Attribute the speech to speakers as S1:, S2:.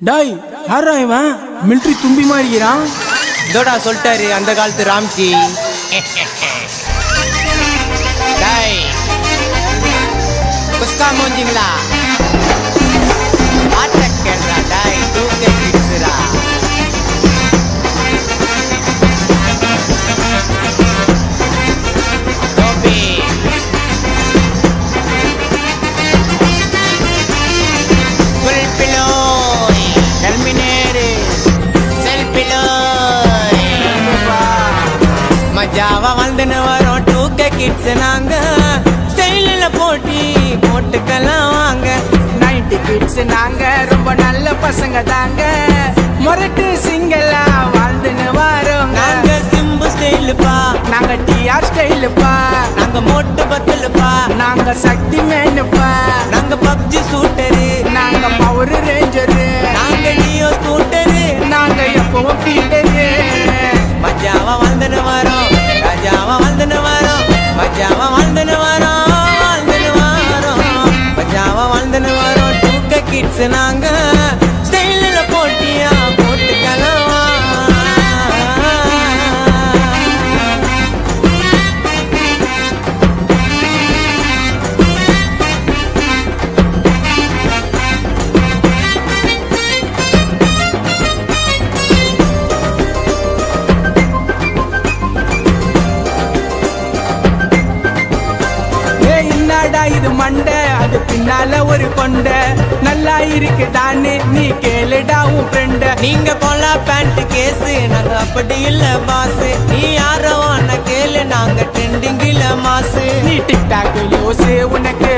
S1: டாய் யாரா இவன் மிலிட்ரி தும்பி மாறிக்கிறான்.
S2: இதோடா சொல்லிட்டாரு அந்த காலத்து ராம்கி. டாய் குஸ்கா மூஞ்சிங்களா ஆட்டக்கேடா டாய் தூக்க கிட்ஸ்ரா. கோபி ஃபுல் பிலோய் டெர்மினேட் செல்பிலோய் மஜாவா வந்துன்னு வரோம் டூக்க கிட்ஸ் நாங்க ஸ்டைலில் போட்டுக்கலாம் வாங்க.
S1: 90 கிட்ஸ் நாங்க ரொம்ப நல்ல பசங்க தாங்க. மொரட்டு சிங்கலா வாழ்ந்துன்னு வரோங்க.
S2: நாங்க சிம்பு ஸ்டைலுப்பா,
S1: நாங்க டிஆர் ஸ்டைலுப்பா,
S2: நாங்க மோட்டு பத்தலுப்பா,
S1: நாங்க சக்தி மேனுப்பா,
S2: நாங்க பப்ஜி சூட்டரு,
S1: நாங்க பவர் ரேஞ்சரு,
S2: நாங்க டியோ ஸ்கூட்டரு,
S1: நாங்க எப்பவும் பீட்டரு.
S2: மஜாவா வந்துன்னு வரோம், ராஜாவா வந்துன்னு வரோம், மஜாவா வந்துன்னு வரோம், மஜாவா வந்துன்னு வரோம். டூக்க கிட்ஸ் நாங்க ஸ்டைலில் போட்டுக்கலாம்.
S1: இது மண்டை அது பின்னால ஒரு கொண்ட நல்லா இருக்கு தானே நீ கேளுடா உன் ஃப்ரெண்ட.
S2: நீங்க கொலா பேண்ட் கேஸு நாங்க அப்படி இல்ல பாஸ். நீ யாரோ கேளு நாங்க ட்ரெண்டிங்கில மாசு.
S1: நீ டிக்டாக் யோசு உனக்கு